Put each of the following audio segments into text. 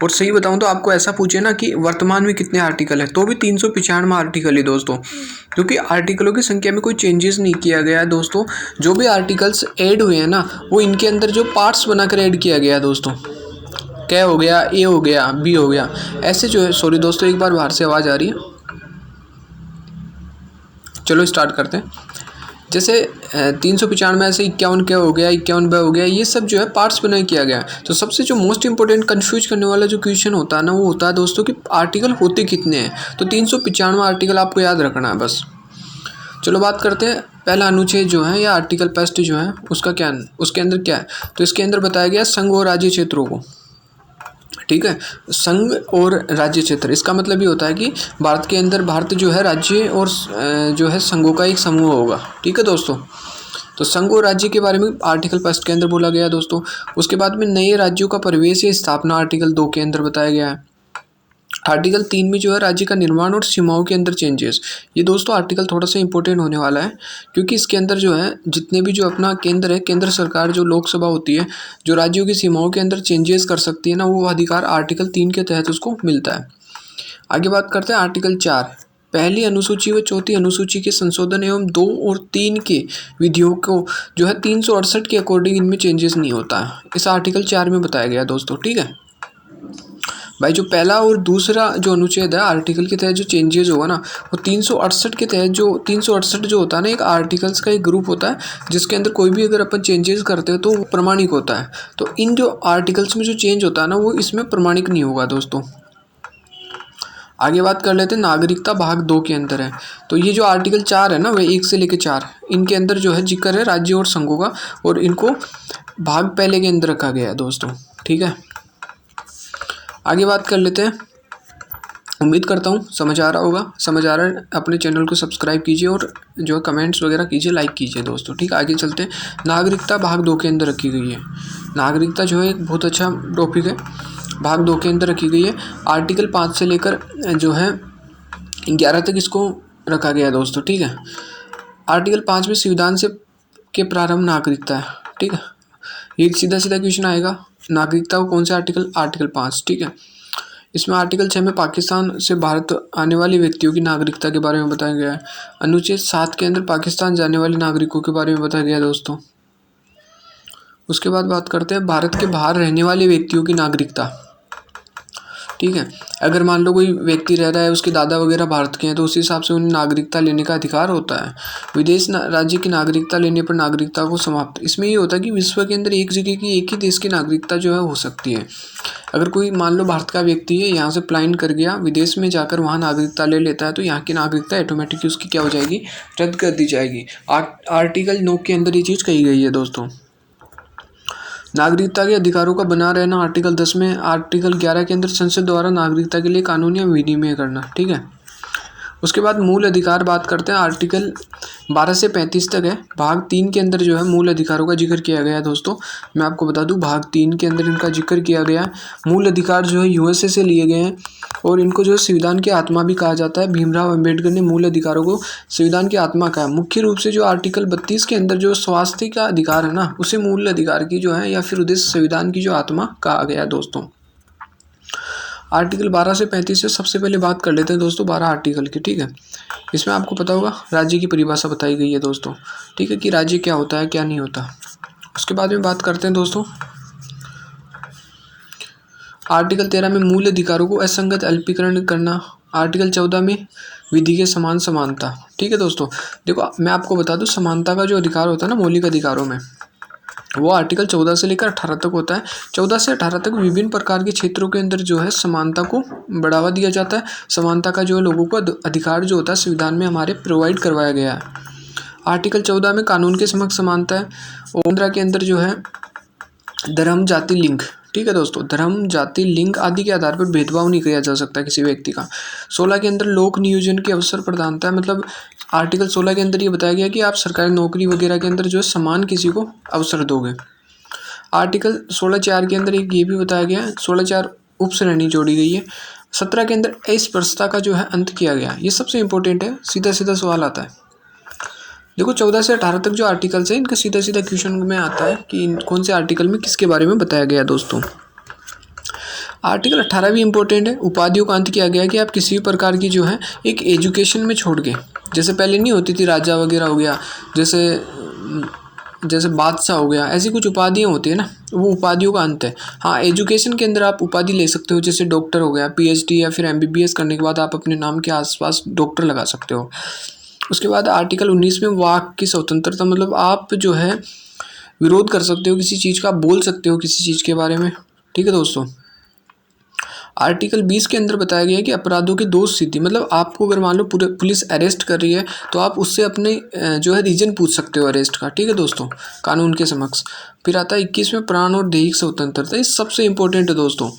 और सही बताऊं तो आपको ऐसा पूछे ना कि वर्तमान में कितने आर्टिकल है, तो भी 395 आर्टिकल है दोस्तों, क्योंकि आर्टिकलों की संख्या में कोई चेंजेस नहीं किया गया है दोस्तों। जो भी आर्टिकल्स ऐड हुए हैं ना, वो इनके अंदर जो पार्ट्स बनाकर ऐड किया गया है दोस्तों। क्या हो गया, ए हो गया, बी हो गया, ऐसे जो है। सॉरी दोस्तों, एक बार बाहर से आवाज़ आ रही है। चलो स्टार्ट करते हैं। जैसे 395 से 51 क्या हो गया, 51 ब हो गया, ये सब जो है पार्ट्स बना किया गया है। तो सबसे जो मोस्ट इंपॉर्टेंट कंफ्यूज करने वाला जो क्वेश्चन होता है ना, वो होता है दोस्तों कि आर्टिकल होते कितने हैं। तो 395 आर्टिकल आपको याद रखना है बस। चलो बात करते हैं पहला अनुच्छेद जो है या आर्टिकल पेस्ट जो है उसका क्या, उसके अंदर क्या है। तो इसके अंदर बताया गया संघ और राज्य क्षेत्रों को, ठीक है। संघ और राज्य क्षेत्र, इसका मतलब ये होता है कि भारत के अंदर भारत जो है राज्य और जो है संघों का एक समूह होगा, ठीक है दोस्तों। तो संघ और राज्य के बारे में आर्टिकल 1 के अंदर बोला गया है दोस्तों। उसके बाद में नए राज्यों का प्रवेश या स्थापना आर्टिकल 2 के अंदर बताया गया है। आर्टिकल 3 में जो है राज्य का निर्माण और सीमाओं के अंदर चेंजेस, ये दोस्तों आर्टिकल थोड़ा सा इंपॉर्टेंट होने वाला है, क्योंकि इसके अंदर जो है जितने भी जो अपना केंद्र है, केंद्र सरकार जो लोकसभा होती है, जो राज्यों की सीमाओं के अंदर चेंजेस कर सकती है ना, वो अधिकार आर्टिकल 3 के तहत उसको मिलता है। आगे बात करते हैं आर्टिकल 4, पहली अनुसूची व चौथी अनुसूची के संशोधन एवं 2 और 3 के विधियों को जो है 368 के अकॉर्डिंग इनमें चेंजेस नहीं होता है, इस आर्टिकल 4 में बताया गया दोस्तों, ठीक है भाई। जो पहला और दूसरा जो अनुच्छेद है आर्टिकल के तहत जो चेंजेस होगा ना, वो 368 के तहत जो 368 जो होता है ना, एक आर्टिकल्स का एक ग्रुप होता है जिसके अंदर कोई भी अगर अपन चेंजेस करते हैं तो वो प्रमाणिक होता है। तो इन जो आर्टिकल्स में जो चेंज होता है ना, वो इसमें प्रमाणिक नहीं होगा दोस्तों। आगे बात कर लेते हैं नागरिकता भाग 2 के अंदर है। तो ये जो आर्टिकल 4 है ना, वह 1 से लेकर 4, इनके अंदर जो है जिक्र है राज्य और संघों का, और इनको भाग पहले के अंदर रखा गया है दोस्तों, ठीक है। आगे बात कर लेते हैं। उम्मीद करता हूँ समझ आ रहा होगा, समझ आ रहा है अपने चैनल को सब्सक्राइब कीजिए और जो कमेंट्स वगैरह कीजिए, लाइक कीजिए दोस्तों, ठीक है। आगे चलते हैं। नागरिकता भाग 2 के अंदर रखी गई है। नागरिकता जो है एक बहुत अच्छा टॉपिक है, भाग 2 के अंदर रखी गई है। आर्टिकल 5 से लेकर जो है 11 तक इसको रखा गया है दोस्तों, ठीक है। आर्टिकल 5 में संविधान से के प्रारंभ नागरिकता है, ठीक है। ये सीधा सीधा क्वेश्चन आएगा, नागरिकता को कौन से आर्टिकल, आर्टिकल 5, ठीक है। इसमें आर्टिकल 6 में पाकिस्तान से भारत आने वाले व्यक्तियों की नागरिकता के बारे में बताया गया है। अनुच्छेद 7 के अंदर पाकिस्तान जाने वाले नागरिकों के बारे में बताया गया है दोस्तों। उसके बाद बात करते हैं भारत के बाहर रहने वाले व्यक्तियों की नागरिकता, ठीक है। अगर मान लो कोई व्यक्ति रह रहा है, उसके दादा वगैरह भारत के हैं, तो उस हिसाब से उन्हें नागरिकता लेने का अधिकार होता है। विदेश राज्य की नागरिकता लेने पर नागरिकता को समाप्त, इसमें ये होता है कि विश्व के अंदर एक जगह की एक ही देश की नागरिकता जो है हो सकती है। अगर कोई मान लो भारत का व्यक्ति है, यहाँ से प्लाइन कर गया विदेश में, जाकर वहाँ नागरिकता ले लेता है, तो यहाँ की नागरिकता ऑटोमेटिकली उसकी क्या हो जाएगी, रद्द कर दी जाएगी। आर्टिकल 9 के अंदर ये चीज़ कही गई है दोस्तों। नागरिकता के अधिकारों का बना रहना आर्टिकल 10 में। आर्टिकल 11 के अंदर संसद द्वारा नागरिकता के लिए कानून या विनिमय करना, ठीक है। उसके बाद मूल अधिकार बात करते हैं, आर्टिकल 12 से 35 तक है। भाग 3 के अंदर जो है मूल अधिकारों का जिक्र किया गया है दोस्तों। मैं आपको बता दूं, भाग 3 के अंदर इनका जिक्र किया गया है। मूल अधिकार जो है यूएसए से लिए गए हैं और इनको जो है संविधान की आत्मा भी कहा जाता है। भीमराव अंबेडकर ने मूल अधिकारों को संविधान की आत्मा कहा। मुख्य रूप से जो आर्टिकल 32 के अंदर जो स्वास्थ्य का अधिकार है ना, उसे मूल अधिकार की जो है या फिर उद्देश्य संविधान की जो आत्मा कहा गया दोस्तों। आर्टिकल 12 से 35 से सबसे पहले बात कर लेते हैं दोस्तों 12 आर्टिकल की, ठीक है। इसमें आपको पता होगा राज्य की परिभाषा बताई गई है दोस्तों, ठीक है, कि राज्य क्या होता है क्या नहीं होता। उसके बाद में बात करते हैं दोस्तों आर्टिकल 13 में मूल अधिकारों को असंगत अल्पीकरण करना। आर्टिकल 14 में विधि के समान समानता, ठीक है दोस्तों। देखो मैं आपको बता दूं, समानता का जो अधिकार होता है ना मौलिक अधिकारों में, वो आर्टिकल 14 से लेकर 18 तक होता है। 14 से 18 तक विभिन्न प्रकार के क्षेत्रों के अंदर जो है समानता को बढ़ावा दिया जाता है। समानता का जो है लोगों को अधिकार जो होता है संविधान में हमारे प्रोवाइड करवाया गया है। आर्टिकल 14 में कानून के समक्ष समानता है। और 15 के अंदर जो है धर्म, जाति, लिंग, ठीक है दोस्तों, धर्म, जाति, लिंग आदि के आधार पर भेदभाव नहीं किया जा सकता किसी व्यक्ति का। 16 के अंदर लोक नियोजन के अवसर प्रदानता है। मतलब आर्टिकल 16 के अंदर ये बताया गया कि आप सरकारी नौकरी वगैरह के अंदर जो है समान किसी को अवसर दोगे। आर्टिकल 16(4) के अंदर एक ये भी बताया गया है, 16(4) उप श्रेणी जोड़ी गई है। 17 के अंदर अस्पृश्यता का जो है अंत किया गया। ये सबसे इंपॉर्टेंट है, सीधा सीधा सवाल आता है। देखो 14 से 18 तक जो आर्टिकल्स हैं, इनका सीधा सीधा क्वेश्चन में आता है कि कौन से आर्टिकल में किसके बारे में बताया गया दोस्तों। आर्टिकल 18 भी इम्पोर्टेंट है। उपाधियों का अंत किया गया है कि आप किसी भी प्रकार की जो है एक एजुकेशन में छोड़ के, जैसे पहले नहीं होती थी राजा वगैरह हो गया, जैसे बादशाह हो गया, ऐसी कुछ उपाधियाँ होती है ना, वो उपाधियों का अंत है। हाँ, एजुकेशन के अंदर आप उपाधि ले सकते हो, जैसे डॉक्टर हो गया, पीएचडी या फिर एमबीबीएस करने के बाद आप अपने नाम के आसपास डॉक्टर लगा सकते हो। उसके बाद आर्टिकल 19 में वाक की स्वतंत्रता, मतलब आप जो है विरोध कर सकते हो किसी चीज़ का, आप बोल सकते हो किसी चीज़ के बारे में। ठीक है दोस्तों। आर्टिकल 20 के अंदर बताया गया है कि अपराधों की दोष सिद्धि, मतलब आपको अगर मान लो पूरे पुलिस अरेस्ट कर रही है तो आप उससे अपने जो है रीजन पूछ सकते हो अरेस्ट का। ठीक है दोस्तों, कानून के समक्ष। फिर आता है 21 में प्राण और दैहिक स्वतंत्रता। ये सबसे इम्पोर्टेंट है दोस्तों।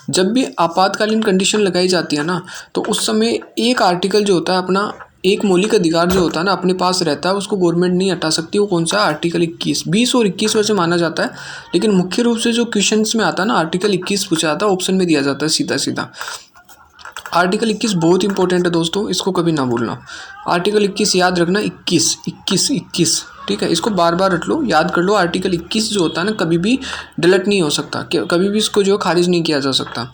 जब भी आपातकालीन कंडीशन लगाई जाती है ना, तो उस समय एक आर्टिकल जो होता है अपना, एक मौलिक अधिकार जो होता है ना अपने पास रहता है, उसको गवर्नमेंट नहीं हटा सकती। वो कौन सा? आर्टिकल 21, 20 और 21 वैसे माना जाता है, लेकिन मुख्य रूप से जो क्वेश्चंस में आता है ना आर्टिकल 21 पूछा जाता है, ऑप्शन में दिया जाता है सीधा सीधा। आर्टिकल 21 बहुत इंपॉर्टेंट है दोस्तों, इसको कभी ना भूलना। आर्टिकल 21 याद रखना, 21 21 21। ठीक है, इसको बार बार रट लो, याद कर लो। आर्टिकल 21 जो होता है ना कभी भी डिलीट नहीं हो सकता, कभी भी इसको जो खारिज नहीं किया जा सकता।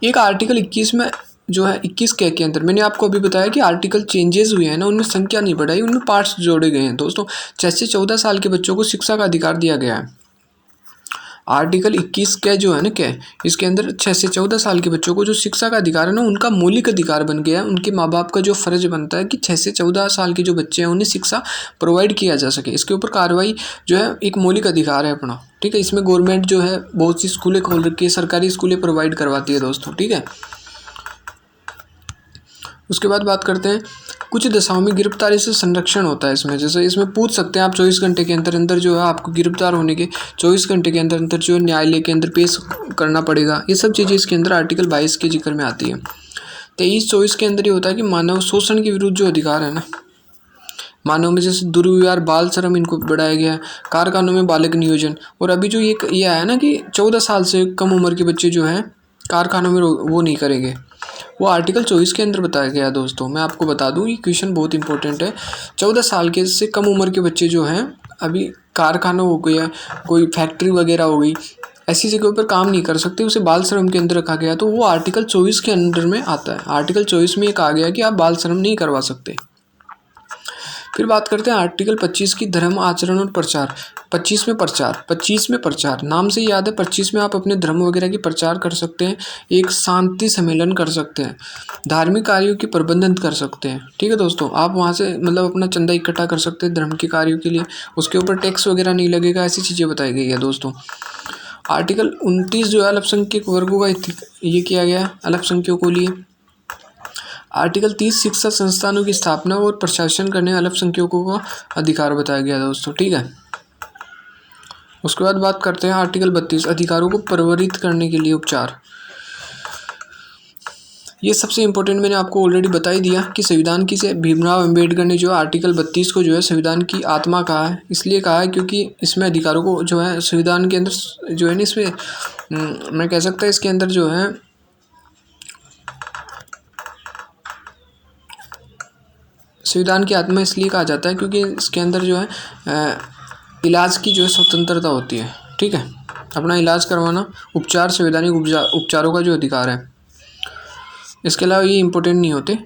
एक आर्टिकल 21 में जो है 21 के अंदर मैंने आपको अभी बताया कि आर्टिकल चेंजेस हुए हैं ना, उनमें संख्या नहीं बढ़ाई, उनमें पार्ट्स जोड़े गए हैं दोस्तों। 6 से 14 साल के बच्चों को शिक्षा का अधिकार दिया गया है। आर्टिकल 21 क्या जो है ना, क्या इसके अंदर 6 से 14 साल के बच्चों को जो शिक्षा का अधिकार है ना, उनका मौलिक अधिकार बन गया है। उनके माँ बाप का जो फ़र्ज बनता है कि 6 से 14 साल के जो बच्चे हैं उन्हें शिक्षा प्रोवाइड किया जा सके, इसके ऊपर कार्रवाई जो है एक मौलिक अधिकार है अपना। ठीक है, इसमें गवर्नमेंट जो है बहुत सी स्कूलें खोल रखी है, सरकारी स्कूलें प्रोवाइड करवाती है दोस्तों। ठीक है, उसके बाद बात करते हैं कुछ दशाओं में गिरफ्तारी से संरक्षण होता है इसमें। जैसे इसमें पूछ सकते हैं आप 24 घंटे के अंदर अंदर जो है आपको गिरफ्तार होने के 24 घंटे के अंदर अंदर जो है न्यायालय के अंदर पेश करना पड़ेगा। ये सब चीज़ें इसके अंदर आर्टिकल 22 के जिक्र में आती है। 23-24 के अंदर ये होता है कि मानव शोषण के विरुद्ध जो अधिकार है ना, मानव में जैसे दुर्व्यवहार, बाल श्रम, इनको बढ़ाया गया है। कारखानों में बालक नियोजन, और अभी जो ये आया ना कि 14 साल से कम उम्र के बच्चे जो हैं कारखानों में वो नहीं करेंगे, वो आर्टिकल 24 के अंदर बताया गया दोस्तों। मैं आपको बता दूं, ये क्वेश्चन बहुत इंपॉर्टेंट है। 14 साल के से कम उम्र के बच्चे जो हैं अभी कारखानों हो गया, कोई फैक्ट्री वगैरह हो गई, ऐसी जगह पर काम नहीं कर सकते, उसे बाल श्रम के अंदर रखा गया। तो वो आर्टिकल 24 के अंदर में आता है। आर्टिकल 24 में ये कहा गया कि आप बाल श्रम नहीं करवा सकते। फिर बात करते हैं आर्टिकल 25 की, धर्म आचरण और प्रचार। 25 में प्रचार नाम से याद है, 25 में आप अपने धर्म वगैरह की प्रचार कर सकते हैं, एक शांति सम्मेलन कर सकते हैं, धार्मिक कार्यों की प्रबंधन कर सकते हैं। ठीक है दोस्तों, आप वहाँ से मतलब अपना चंदा इकट्ठा कर सकते हैं धर्म के कार्यों के लिए, उसके ऊपर टैक्स वगैरह नहीं लगेगा, ऐसी चीज़ें बताई गई है दोस्तों। आर्टिकल 29 जो है अल्पसंख्यक वर्गों का ये किया गया अल्पसंख्यकों को लिए। आर्टिकल 30 शिक्षा संस्थानों की स्थापना और प्रशासन करने अल्पसंख्यकों का अधिकार बताया गया दोस्तों। ठीक है, उसके बाद बात करते हैं आर्टिकल 32 अधिकारों को प्रवर्तित करने के लिए उपचार। ये सबसे इंपॉर्टेंट मैंने आपको ऑलरेडी बता ही दिया कि संविधान की से भीमराव अंबेडकर ने जो आर्टिकल 32 को जो है संविधान की आत्मा कहा है। इसलिए कहा है क्योंकि इसमें अधिकारों को जो है संविधान के अंदर जो है ना, इसमें मैं कह सकता है इसके अंदर जो है संविधान की आत्मा इसलिए कहा जाता है क्योंकि इसके अंदर जो है इलाज की जो है स्वतंत्रता होती है। ठीक है, अपना इलाज करवाना, उपचार, संवैधानिक उपचारों का जो अधिकार है। इसके अलावा ये इम्पोर्टेंट नहीं होते।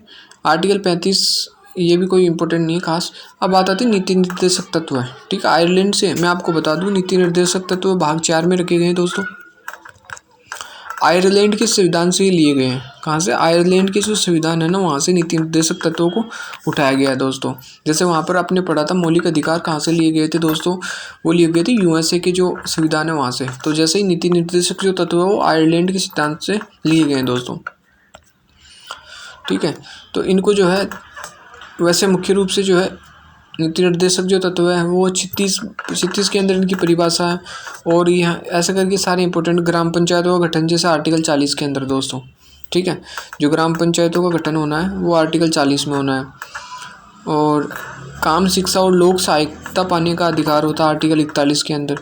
आर्टिकल 35 ये भी कोई इम्पोर्टेंट नहीं है खास। अब बात आती है नीति निर्देशक तत्व है। ठीक है, आयरलैंड से मैं आपको बता दूं नीति निर्देशक तत्व भाग 4 में रखे गए हैं दोस्तों। आयरलैंड के संविधान से ही लिए गए हैं। कहाँ से? आयरलैंड के जो संविधान है ना, वहाँ से नीति निर्देशक तत्वों को उठाया गया है दोस्तों। जैसे वहाँ पर आपने पढ़ा था मौलिक अधिकार कहाँ से लिए गए थे दोस्तों, वो लिए गए थे यूएसए के जो संविधान है वहाँ से। तो जैसे ही नीति निर्देशक जो तत्व है वो आयरलैंड के सिद्धांत से लिए गए हैं दोस्तों। ठीक है, तो इनको जो है वैसे मुख्य रूप से जो है नीति निर्देशक जो तत्व है वो 36 के अंदर इनकी परिभाषा है। और यहाँ ऐसा करके सारे इंपॉर्टेंट ग्राम पंचायतों का गठन जैसे आर्टिकल 40 के अंदर दोस्तों। ठीक है, जो ग्राम पंचायतों का गठन होना है वो आर्टिकल 40 में होना है। और काम, शिक्षा और लोक सहायता पाने का अधिकार होता है आर्टिकल 41 के अंदर।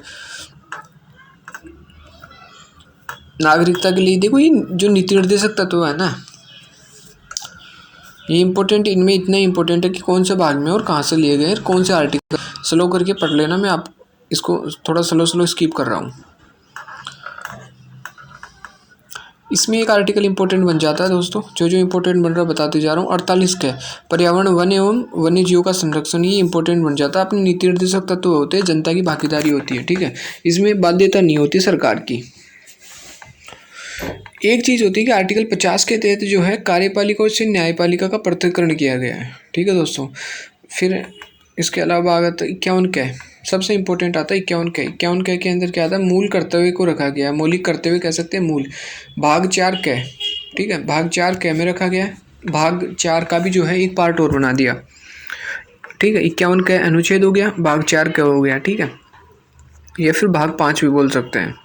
नागरिकता के लिए देखो, ये जो नीति निर्देशक तत्व है ना, ये इम्पोर्टेंट, इनमें इतना इम्पोर्टेंट है कि कौन से भाग में और कहाँ से लिए गए, कौन से आर्टिकल। स्लो करके पढ़ लेना, मैं आप इसको थोड़ा स्लो स्किप कर रहा हूँ। इसमें एक आर्टिकल इंपॉर्टेंट बन जाता है दोस्तों, जो इंपॉर्टेंट बन रहा है बताते जा रहा हूँ। 48 का पर्यावरण वन एवं वन्य जीवों का संरक्षण, ये इंपॉर्टेंट बन जाता है। अपने नीति निर्देशक तत्व होते हैं, जनता की भागीदारी होती है, ठीक है, इसमें बाध्यता नहीं होती सरकार की। एक चीज होती है कि आर्टिकल 50 के तहत जो है कार्यपालिका से न्यायपालिका का पृथक्करण किया गया है, ठीक है दोस्तों। फिर इसके अलावा आ गया 51 क, सबसे इंपॉर्टेंट आता है 51 क। 51 क के अंदर क्या आता है, मूल कर्तव्य को रखा गया है, मौलिक कर्तव्य कह सकते हैं मूल। भाग 4 क, ठीक है, भाग 4 क में रखा गया है। भाग 4 का भी जो है एक पार्ट और बना दिया, ठीक है। 51 क अनुच्छेद हो गया, भाग 4 क हो गया, ठीक है, या फिर भाग 5 भी बोल सकते हैं।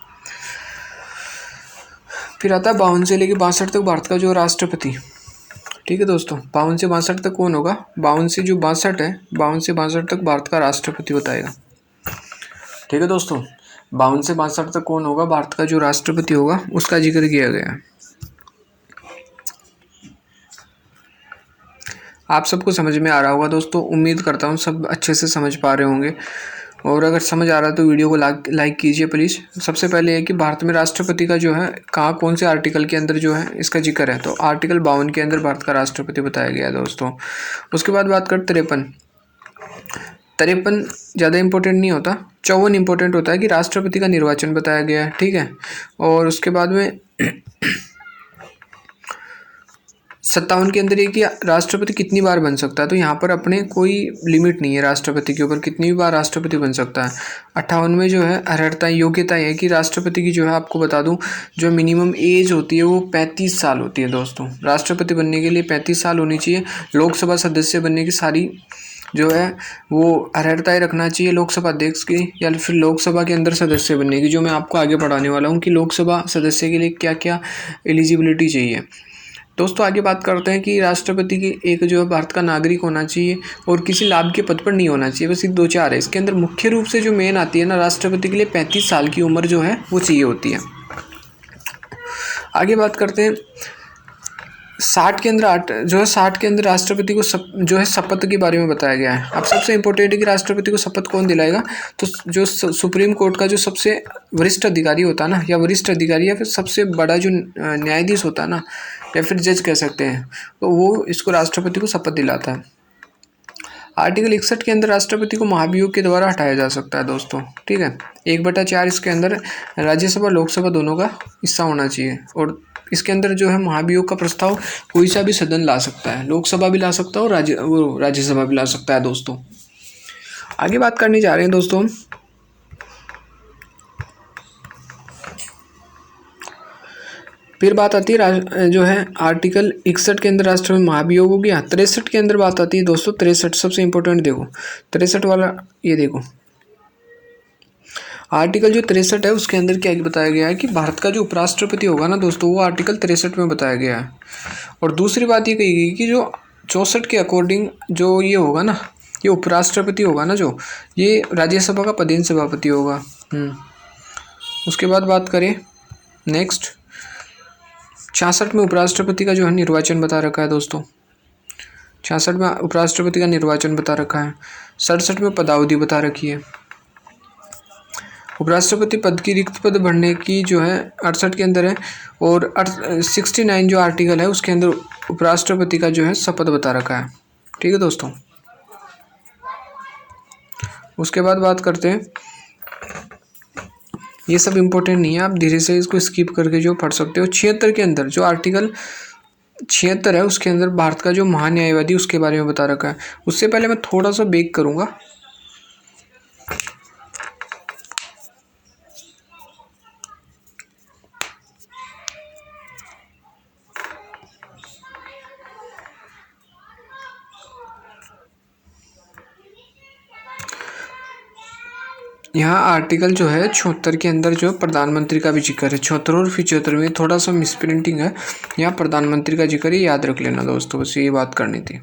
फिर आता है 52 से लेकर 62 तक भारत का जो राष्ट्रपति, ठीक है दोस्तों। 52 से 62 तक कौन होगा, 52 से जो 62 है, 52 से 62 तक भारत का राष्ट्रपति बताएगा, ठीक है दोस्तों। 52 से 62 तक कौन होगा, भारत का जो राष्ट्रपति होगा उसका जिक्र किया गया है। आप सबको समझ में आ रहा होगा दोस्तों, उम्मीद करता हूँ सब अच्छे से समझ पा रहे होंगे। और अगर समझ आ रहा है तो वीडियो को लाइक कीजिए प्लीज़। सबसे पहले है कि भारत में राष्ट्रपति का जो है कहाँ कौन से आर्टिकल के अंदर जो है इसका जिक्र है, तो आर्टिकल 52 के अंदर भारत का राष्ट्रपति बताया गया है दोस्तों। उसके बाद बात कर 53 ज़्यादा इंपॉर्टेंट नहीं होता, 54 इंपॉर्टेंट होता है कि राष्ट्रपति का निर्वाचन बताया गया है, ठीक है। और उसके बाद में 57 के अंदर ये कि राष्ट्रपति कितनी बार बन सकता है, तो यहाँ पर अपने कोई लिमिट नहीं है राष्ट्रपति के ऊपर, कितनी भी बार राष्ट्रपति बन सकता है। 58 में जो है अर्हता योग्यता है कि राष्ट्रपति की जो है आपको बता दूं, जो मिनिमम एज होती है वो 35 साल होती है दोस्तों। राष्ट्रपति बनने के लिए 35 साल होनी चाहिए। लोकसभा सदस्य बनने की सारी जो है वो अर्हताएँ रखना चाहिए लोकसभा अध्यक्ष की, या फिर लोकसभा के अंदर सदस्य बनने की, जो मैं आपको आगे पढ़ाने वाला हूँ कि लोकसभा सदस्य के लिए क्या क्या एलिजिबिलिटी चाहिए। दोस्तों आगे बात करते हैं कि राष्ट्रपति की एक जो है भारत का नागरिक होना चाहिए और किसी लाभ के पद पर नहीं होना चाहिए, बस ये 2-4 है। इसके अंदर मुख्य रूप से जो मेन आती है ना, राष्ट्रपति के लिए 35 साल की उम्र जो है वो चाहिए होती है। आगे बात करते हैं 60 के अंदर जो है 60 के अंदर राष्ट्रपति को जो है शपथ के बारे में बताया गया है। अब सबसे इंपॉर्टेंट है कि राष्ट्रपति को शपथ कौन दिलाएगा, तो जो सुप्रीम कोर्ट का जो सबसे वरिष्ठ अधिकारी होता है ना, या वरिष्ठ अधिकारी या फिर सबसे बड़ा जो न्यायाधीश होता है ना, या फिर जज कह सकते हैं, तो वो इसको राष्ट्रपति को शपथ दिलाता है। आर्टिकल 61 के अंदर राष्ट्रपति को महाभियोग के द्वारा हटाया जा सकता है दोस्तों, ठीक है। 1/4 इसके अंदर राज्यसभा लोकसभा दोनों का हिस्सा होना चाहिए। और इसके अंदर जो है महाभियोग का प्रस्ताव कोई सा भी सदन ला सकता है, लोकसभा भी ला सकता है और राज्यसभा भी ला सकता है दोस्तों। आगे बात करने जा रहे हैं दोस्तों, फिर बात आती है जो है आर्टिकल 61 के अंदर राष्ट्र में महाभियोग हो गया। 63 के अंदर बात आती है दोस्तों, 63 सबसे इंपॉर्टेंट देखो, 63 वाला ये देखो, आर्टिकल जो 63 है उसके अंदर क्या बताया गया है कि भारत का जो उपराष्ट्रपति होगा ना दोस्तों, वो आर्टिकल 63 में बताया गया है। और दूसरी बात ये कही गई कि जो 64 के अकॉर्डिंग जो ये होगा ना, ये उपराष्ट्रपति होगा ना, जो ये राज्यसभा का पदेन सभापति होगा। उसके बाद बात करें नेक्स्ट 66 में उपराष्ट्रपति का जो है निर्वाचन बता रखा है दोस्तों, 66 में उपराष्ट्रपति का निर्वाचन बता रखा है। 67 में पदावधि बता रखी है। उपराष्ट्रपति पद की रिक्त पद भरने की जो है 68 के अंदर है। और 69 जो आर्टिकल है उसके अंदर उपराष्ट्रपति का जो है शपथ बता रखा है, ठीक है दोस्तों। उसके बाद बात करते हैं, ये सब इम्पोर्टेंट नहीं है, आप धीरे से इसको स्किप करके जो पढ़ सकते हो। 76 के अंदर जो आर्टिकल 76 है उसके अंदर भारत का जो महान्यायवादी उसके बारे में बता रखा है। उससे पहले मैं थोड़ा सा बैक करूँगा। यहाँ आर्टिकल जो है 76 के अंदर जो प्रधानमंत्री का भी जिक्र है। 76 और 75 में थोड़ा सा मिसप्रिंटिंग है, यहाँ प्रधानमंत्री का जिक्र है, याद रख लेना दोस्तों, बस ये बात करनी थी।